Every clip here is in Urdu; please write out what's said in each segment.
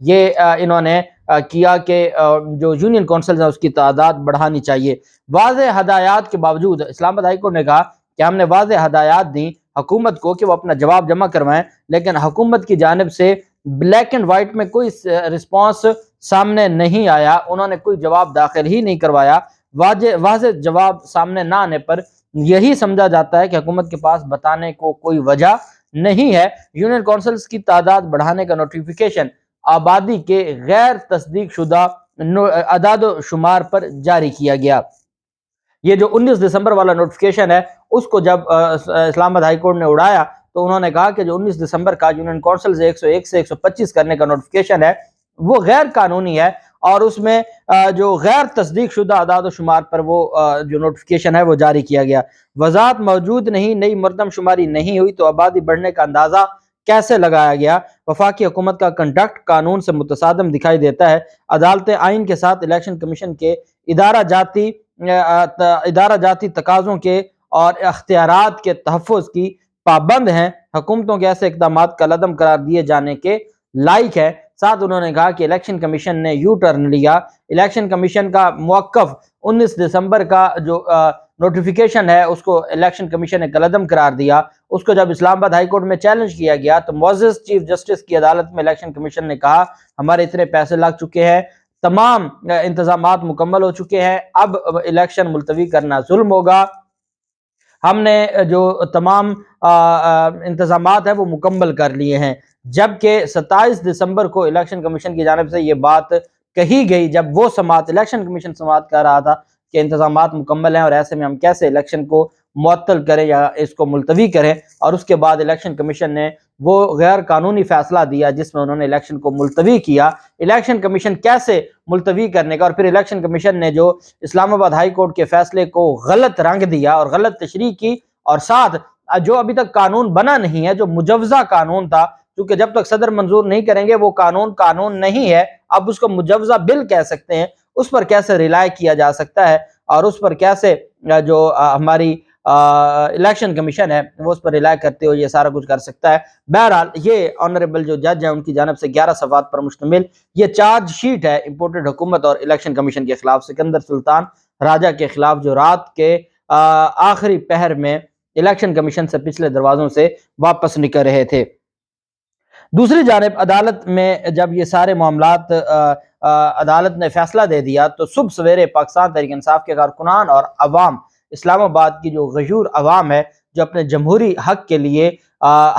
یہ انہوں نے کیا کہ جو یونین کونسلز ہیں اس کی تعداد بڑھانی چاہیے۔ واضح ہدایات کے باوجود اسلام آباد ہائی کورٹ نے کہا کہ ہم نے واضح ہدایات دیں حکومت کو کہ وہ اپنا جواب جمع کروائیں، لیکن حکومت کی جانب سے بلیک اینڈ وائٹ میں کوئی رسپانس سامنے نہیں آیا، انہوں نے کوئی جواب داخل ہی نہیں کروایا۔ واضح جواب سامنے نہ آنے پر یہی سمجھا جاتا ہے کہ حکومت کے پاس بتانے کو کوئی وجہ نہیں ہے۔ یونین کونسلز کی تعداد بڑھانے کا نوٹیفیکیشن آبادی کے غیر تصدیق شدہ اعداد و شمار پر جاری کیا گیا۔ یہ جو 19 دسمبر والا نوٹیفیکیشن ہے اس کو جب اسلام آباد ہائی کورٹ نے اڑایا تو انہوں نے کہا کہ جو 19 دسمبر کا یونین کونسل سے 101 سے 125 کرنے کا نوٹیفیکیشن ہے وہ غیر قانونی ہے، اور اس میں جو غیر تصدیق شدہ اعداد و شمار پر وہ جو نوٹیفیکیشن ہے وہ جاری کیا گیا۔ وضاحت موجود نہیں، نئی مردم شماری نہیں ہوئی تو آبادی بڑھنے کا اندازہ کیسے لگایا گیا؟ وفاقی حکومت کا کنڈکٹ قانون سے متصادم دکھائی دیتا ہے۔ عدالتیں آئین کے ساتھ الیکشن کمیشن کے ادارہ جاتی تقاضوں کے اور اختیارات کے تحفظ کی پابند ہیں، حکومتوں کے ایسے اقدامات کا عدم قرار دیے جانے کے لائق ہے۔ ساتھ انہوں نے کہا کہ الیکشن کمیشن نے یو ٹرن لیا، الیکشن کمیشن کا موقف 19 دسمبر کا جو نوٹیفیکیشن ہے اس کو الیکشن کمیشن نے کالعدم قرار دیا۔ اس کو جب اسلام آباد ہائی کورٹ میں چیلنج کیا گیا تو معزز چیف جسٹس کی عدالت میں الیکشن کمیشن نے کہا ہمارے اتنے پیسے لگ چکے ہیں، تمام انتظامات مکمل ہو چکے ہیں، اب الیکشن ملتوی کرنا ظلم ہوگا، ہم نے جو تمام انتظامات ہیں وہ مکمل کر لیے ہیں۔ جبکہ 27 دسمبر کو الیکشن کمیشن کی جانب سے یہ بات کہی گئی جب وہ سماعت الیکشن کمیشن سماعت کر رہا تھا کہ انتظامات مکمل ہیں اور ایسے میں ہم کیسے الیکشن کو معطل کریں یا اس کو ملتوی کریں، اور اس کے بعد الیکشن کمیشن نے وہ غیر قانونی فیصلہ دیا جس میں انہوں نے الیکشن کو ملتوی کیا۔ الیکشن کمیشن کیسے ملتوی کرنے کا، اور پھر الیکشن کمیشن نے جو اسلام آباد ہائی کورٹ کے فیصلے کو غلط رنگ دیا اور غلط تشریح کی، اور ساتھ جو ابھی تک قانون بنا نہیں ہے، جو مجوزہ قانون تھا، کیونکہ جب تک صدر منظور نہیں کریں گے وہ قانون نہیں ہے، اب اس کو مجوزہ بل کہہ سکتے ہیں، اس پر کیسے ریلائی کیا جا سکتا ہے اور اس پر کیسے جو ہماری الیکشن کمیشن ہے وہ اس پر ریلائی کرتے ہوئے یہ سارا کچھ کر سکتا ہے۔ بہرحال یہ آنریبل جو جج ہیں ان کی جانب سے 11 صفحات پر مشتمل یہ چارج شیٹ ہے امپورٹڈ حکومت اور الیکشن کمیشن کے خلاف سکندر سلطان راجہ کے خلاف، جو رات کے آخری پہر میں الیکشن کمیشن سے پچھلے دروازوں سے واپس نکل رہے تھے۔ دوسری جانب عدالت میں جب یہ سارے معاملات عدالت نے فیصلہ دے دیا تو صبح سویرے پاکستان تحریک انصاف کے کارکنان اور عوام، اسلام آباد کی جو غیور عوام ہے جو اپنے جمہوری حق کے لیے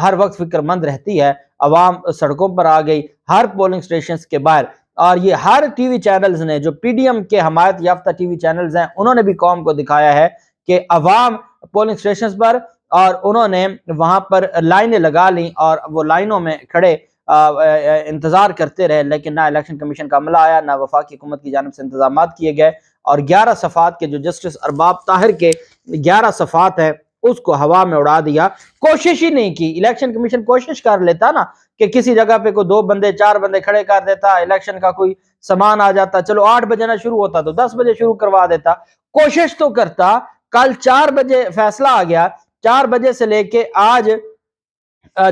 ہر وقت فکر مند رہتی ہے، عوام سڑکوں پر آ گئی، ہر پولنگ سٹیشنز کے باہر، اور یہ ہر ٹی وی چینلز نے جو پی ڈی ایم کے حمایت یافتہ ٹی وی چینلز ہیں انہوں نے بھی قوم کو دکھایا ہے کہ عوام پولنگ سٹیشنز پر، اور انہوں نے وہاں پر لائنیں لگا لیں اور وہ لائنوں میں کھڑے انتظار کرتے رہے، لیکن نہ الیکشن کمیشن کا عملہ آیا، نہ وفاقی حکومت کی جانب سے انتظامات کیے گئے، اور 11 صفحات کے جو جسٹس ارباب طاہر کے 11 صفحات ہیں اس کو ہوا میں اڑا دیا، کوشش ہی نہیں کی۔ الیکشن کمیشن کوشش کر لیتا نا کہ کسی جگہ پہ کوئی 2 بندے 4 بندے کھڑے کر دیتا، الیکشن کا کوئی سامان آ جاتا، چلو 8 بجے نہ شروع ہوتا تو 10 بجے شروع کروا دیتا، کوشش تو کرتا۔ کل 4 بجے فیصلہ آ گیا، 4 بجے سے لے کے آج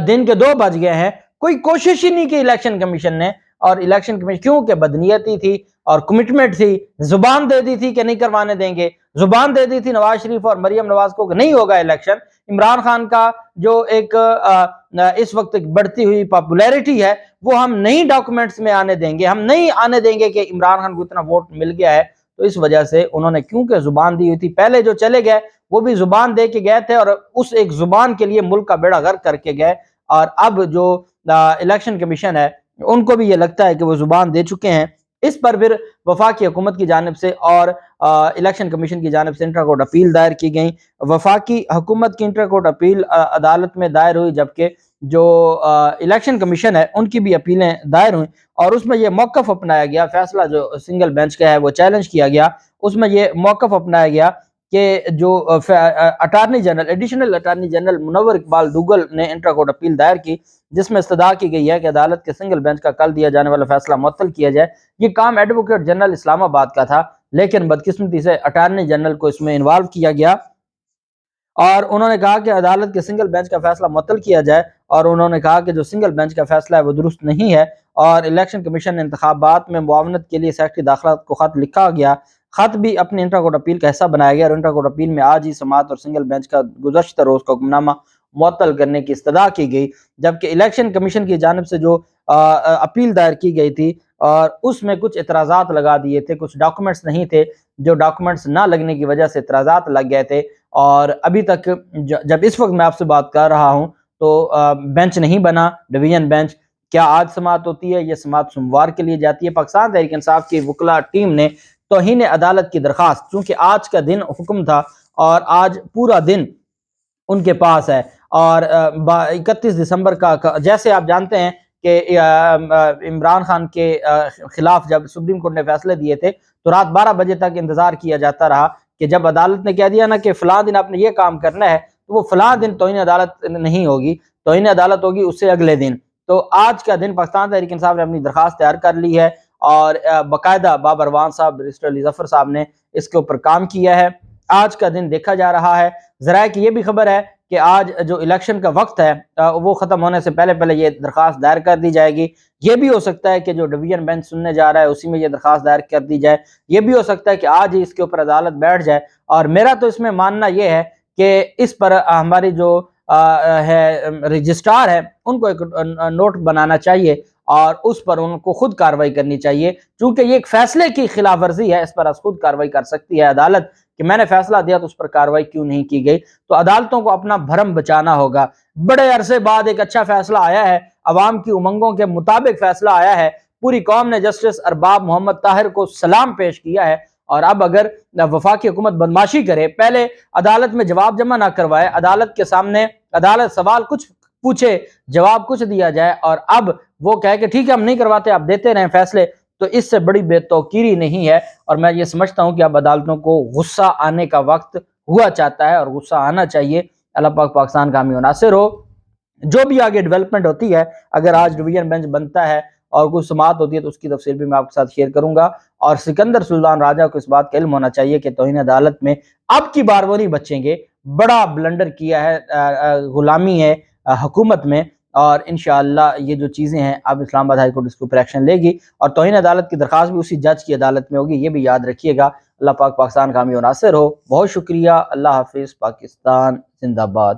دن کے 2 بج گئے ہیں، کوئی کوشش ہی نہیں کی الیکشن کمیشن نے، اور الیکشن کمیشن کیونکہ بدنیتی تھی اور کمٹمنٹ تھی، زبان دے دی تھی کہ نہیں کروانے دیں گے، زبان دے دی تھی نواز شریف اور مریم نواز کو کہ نہیں ہوگا الیکشن، عمران خان کا جو ایک اس وقت بڑھتی ہوئی پاپولیرٹی ہے وہ ہم نہیں ڈاکومنٹس میں آنے دیں گے، ہم نہیں آنے دیں گے کہ عمران خان کو اتنا ووٹ مل گیا ہے، تو اس وجہ سے انہوں نے کیونکہ زبان دی ہوئی تھی، پہلے جو چلے گئے وہ بھی زبان دے کے گئے تھے اور اس ایک زبان کے لیے ملک کا بیڑا غرق کر کے گئے، اور اب جو الیکشن کمیشن ہے ان کو بھی یہ لگتا ہے کہ وہ زبان دے چکے ہیں۔ اس پر پھر وفاقی حکومت کی جانب سے اور الیکشن کمیشن کی جانب سے انٹرا کورٹ اپیل دائر کی گئیں۔ وفاقی حکومت کی انٹرا کورٹ اپیل عدالت میں دائر ہوئی، جبکہ جو الیکشن کمیشن ہے ان کی بھی اپیلیں دائر ہوئیں، اور اس میں یہ موقف اپنایا گیا، فیصلہ جو سنگل بینچ کا ہے وہ چیلنج کیا گیا، اس میں یہ موقف اپنایا گیا کہ جو attorney general additional attorney general Munawar Iqbal Duggal نے انٹرا کورٹ اپیل دائر کی، جس میں استدعا کی گئی ہے کہ عدالت کے سنگل بینچ کا کل دیا جانے والا فیصلہ معطل کیا جائے۔ یہ کام ایڈوکیٹ جنرل اسلام آباد کا تھا، لیکن بدقسمتی سے اٹارنی جنرل کو اس میں انوالو کیا گیا، اور انہوں نے کہا کہ عدالت کے سنگل بینچ کا فیصلہ معطل کیا جائے، اور انہوں نے کہا کہ جو سنگل بینچ کا فیصلہ ہے وہ درست نہیں ہے، اور الیکشن کمیشن نے انتخابات میں معاونت کے لیے سیکرٹری داخلہ کو خط لکھا گیا، خط بھی اپنے انٹر کورٹ اپیل کا حصہ بنایا گیا، اور انٹر کورٹ اپیل میں آج ہی سماعت اور سنگل بینچ کا گزشتہ روز کا حکم نامہ معطل کرنے کی استدعا کی گئی، جبکہ الیکشن کمیشن کی جانب سے جو اپیل دائر کی گئی تھی اور اس میں کچھ اعتراضات لگا دیے تھے، کچھ ڈاکومنٹس نہیں تھے، جو ڈاکومنٹس نہ لگنے کی وجہ سے اعتراضات لگ گئے تھے، اور ابھی تک جب اس وقت میں آپ سے بات کر رہا ہوں تو بینچ نہیں بنا، ڈویژن بینچ۔ کیا آج سماعت ہوتی ہے؟ یہ سماعت سوموار کے لیے جاتی ہے۔ پاکستان تحریک انصاف کی وکلا ٹیم نے توہین عدالت کی درخواست، چونکہ آج کا دن حکم تھا اور آج پورا دن ان کے پاس ہے، اور 31 دسمبر کا جیسے آپ جانتے ہیں کہ عمران خان کے خلاف جب سپریم کورٹ نے فیصلے دیے تھے تو رات 12 بجے تک انتظار کیا جاتا رہا کہ جب عدالت نے کہہ دیا نا کہ فلاں دن آپ نے یہ کام کرنا ہے تو وہ فلاں دن توہین عدالت نہیں ہوگی، توہین عدالت ہوگی اس سے اگلے دن۔ تو آج کا دن پاکستان تحریک انصاف نے اپنی درخواست تیار کر لی ہے، اور باقاعدہ بابر وان صاحب، بیرسٹر علی ظفر صاحب نے اس کے اوپر کام کیا ہے۔ آج کا دن دیکھا جا رہا ہے۔ ذرائع کی یہ بھی خبر ہے کہ آج جو الیکشن کا وقت ہے وہ ختم ہونے سے پہلے پہلے یہ درخواست دائر کر دی جائے گی۔ یہ بھی ہو سکتا ہے کہ جو ڈویژن بینچ سننے جا رہا ہے اسی میں یہ درخواست دائر کر دی جائے، یہ بھی ہو سکتا ہے کہ آج ہی اس کے اوپر عدالت بیٹھ جائے، اور میرا تو اس میں ماننا یہ ہے کہ اس پر ہماری جو ہے رجسٹرار ہے ان کو ایک نوٹ بنانا چاہیے اور اس پر ان کو خود کارروائی کرنی چاہیے، چونکہ یہ ایک فیصلے کی خلاف ورزی ہے، اس پر خود کارروائی کر سکتی ہے عدالت کہ میں نے فیصلہ دیا تو اس پر کارروائی کیوں نہیں کی گئی۔ تو عدالتوں کو اپنا بھرم بچانا ہوگا۔ بڑے عرصے بعد ایک اچھا فیصلہ آیا ہے، عوام کی امنگوں کے مطابق فیصلہ آیا ہے، پوری قوم نے جسٹس ارباب محمد طاہر کو سلام پیش کیا ہے، اور اب اگر وفاقی حکومت بدماشی کرے، پہلے عدالت میں جواب جمع نہ کروائے، عدالت کے سامنے عدالت سوال کچھ پوچھے جواب کچھ دیا جائے، اور اب وہ کہے کہ ٹھیک ہے ہم نہیں کرواتے، آپ دیتے رہیں فیصلے، تو اس سے بڑی بے توقیری نہیں ہے۔ اور میں یہ سمجھتا ہوں کہ اب عدالتوں کو غصہ آنے کا وقت ہوا چاہتا ہے اور غصہ آنا چاہیے۔ اللہ پاک پاکستان کا حامی و ناصر ہو۔ جو بھی آگے ڈیولپمنٹ ہوتی ہے، اگر آج ڈویژن بینچ بنتا ہے اور کوئی سماعت ہوتی ہے تو اس کی تفصیل بھی میں آپ کے ساتھ شیئر کروں گا، اور سکندر سلطان راجہ کو اس بات کا علم ہونا چاہیے کہ توہین عدالت میں اب کی بار وہ نہیں بچیں گے، بڑا بلنڈر کیا ہے، غلامی ہے حکومت میں، اور انشاءاللہ یہ جو چیزیں ہیں اب اسلام آباد ہائی کورٹ اس کے اوپر ایکشن لے گی، اور توہین عدالت کی درخواست بھی اسی جج کی عدالت میں ہوگی، یہ بھی یاد رکھیے گا۔ اللہ پاک پاکستان کا حامی و ناصر ہو۔ بہت شکریہ۔ اللہ حافظ۔ پاکستان زندہ باد۔